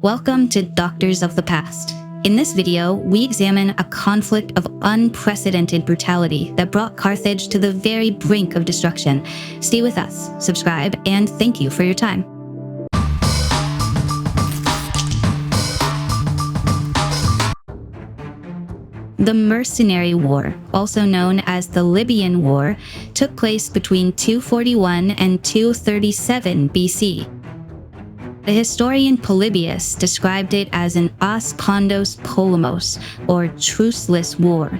Welcome to Doctors of the Past. In this video, we examine a conflict of unprecedented brutality that brought Carthage to the very brink of destruction. Stay with us, subscribe, and thank you for your time. The Mercenary War, also known as the Libyan War, took place between 241 and 237 BC. The historian Polybius described it as an os pondos polemos, or truceless war.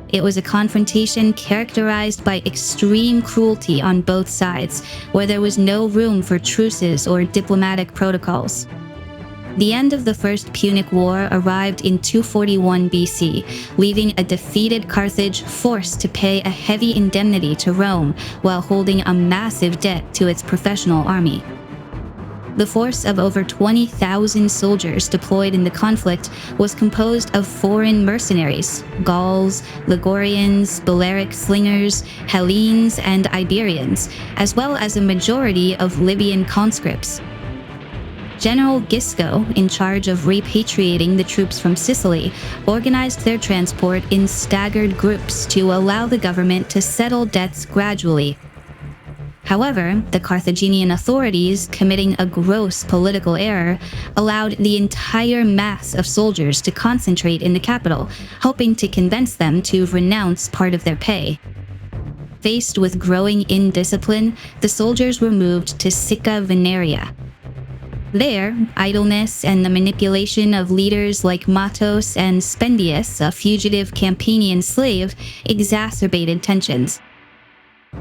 It was a confrontation characterized by extreme cruelty on both sides, where there was no room for truces or diplomatic protocols. The end of the First Punic War arrived in 241 BC, leaving a defeated Carthage forced to pay a heavy indemnity to Rome while holding a massive debt to its professional army. The force of over 20,000 soldiers deployed in the conflict was composed of foreign mercenaries, Gauls, Ligurians, Balearic slingers, Hellenes, and Iberians, as well as a majority of Libyan conscripts. General Gisco, in charge of repatriating the troops from Sicily, organized their transport in staggered groups to allow the government to settle debts gradually. However, the Carthaginian authorities, committing a gross political error, allowed the entire mass of soldiers to concentrate in the capital, hoping to convince them to renounce part of their pay. Faced with growing indiscipline, the soldiers were moved to Sicca Veneria. There, idleness and the manipulation of leaders like Mathos and Spendius, a fugitive Campanian slave, exacerbated tensions.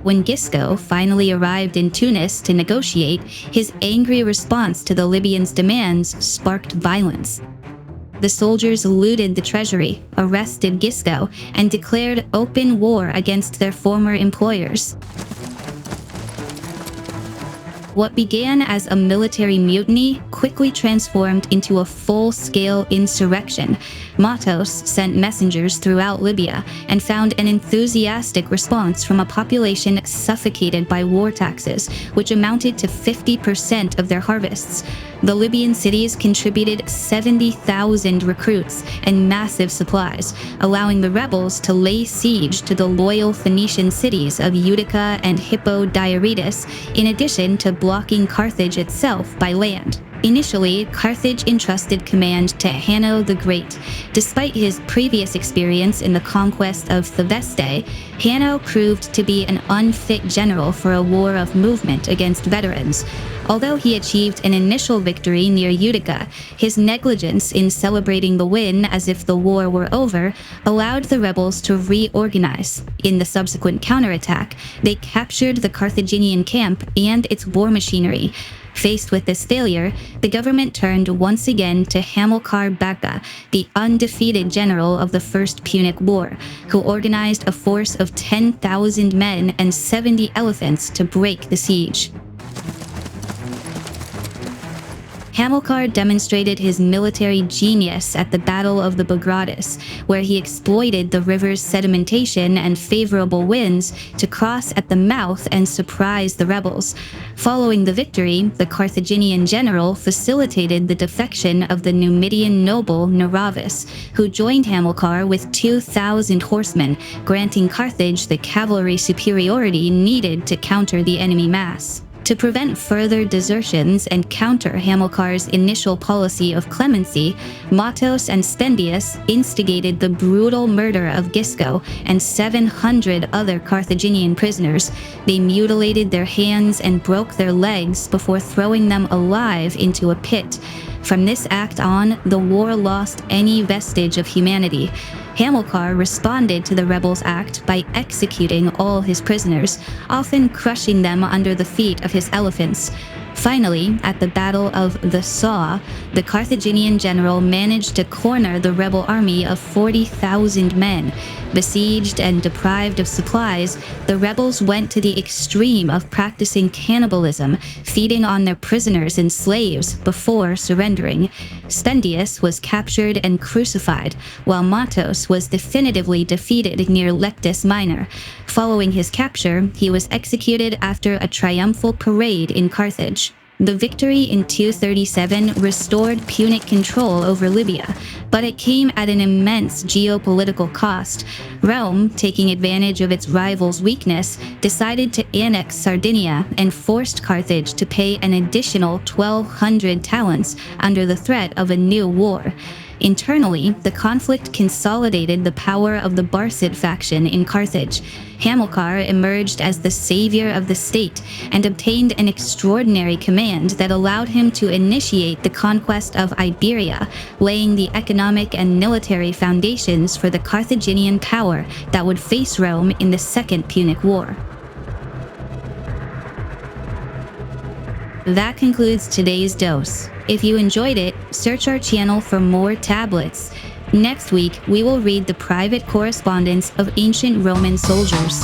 When Gisco finally arrived in Tunis to negotiate, his angry response to the Libyans' demands sparked violence. The soldiers looted the treasury, arrested Gisco, and declared open war against their former employers. What began as a military mutiny quickly transformed into a full-scale insurrection. Mathos sent messengers throughout Libya and found an enthusiastic response from a population suffocated by war taxes, which amounted to 50% of their harvests. The Libyan cities contributed 70,000 recruits and massive supplies, allowing the rebels to lay siege to the loyal Phoenician cities of Utica and Hippo Diarrhytus, in addition to blocking Carthage itself by land. Initially, Carthage entrusted command to Hanno the Great. Despite his previous experience in the conquest of Theveste, Hanno proved to be an unfit general for a war of movement against veterans. Although he achieved an initial victory near Utica, his negligence in celebrating the win as if the war were over allowed the rebels to reorganize. In the subsequent counterattack, they captured the Carthaginian camp and its war machinery. Faced with this failure, the government turned once again to Hamilcar Barca, the undefeated general of the First Punic War, who organized a force of 10,000 men and 70 elephants to break the siege. Hamilcar demonstrated his military genius at the Battle of the Bagradas, where he exploited the river's sedimentation and favorable winds to cross at the mouth and surprise the rebels. Following the victory, the Carthaginian general facilitated the defection of the Numidian noble Naravas, who joined Hamilcar with 2,000 horsemen, granting Carthage the cavalry superiority needed to counter the enemy mass. To prevent further desertions and counter Hamilcar's initial policy of clemency, Mathos and Spendius instigated the brutal murder of Gisco and 700 other Carthaginian prisoners. They mutilated their hands and broke their legs before throwing them alive into a pit. From this act on, the war lost any vestige of humanity. Hamilcar responded to the rebels' act by executing all his prisoners, often crushing them under the feet of his elephants. Finally, at the Battle of the Saw, the Carthaginian general managed to corner the rebel army of 40,000 men. Besieged and deprived of supplies, the rebels went to the extreme of practicing cannibalism, feeding on their prisoners and slaves before surrendering. Spendius was captured and crucified, while Mathos was definitively defeated near Lectus Minor. Following his capture, he was executed after a triumphal parade in Carthage. The victory in 237 restored Punic control over Libya, but it came at an immense geopolitical cost. Rome, taking advantage of its rival's weakness, decided to annex Sardinia and forced Carthage to pay an additional 1,200 talents under the threat of a new war. Internally, the conflict consolidated the power of the Barcid faction in Carthage. Hamilcar emerged as the savior of the state and obtained an extraordinary command that allowed him to initiate the conquest of Iberia, laying the economic and military foundations for the Carthaginian power that would face Rome in the Second Punic War. That concludes today's dose. If you enjoyed it, search our channel for more tablets. Next week, we will read the private correspondence of ancient Roman soldiers.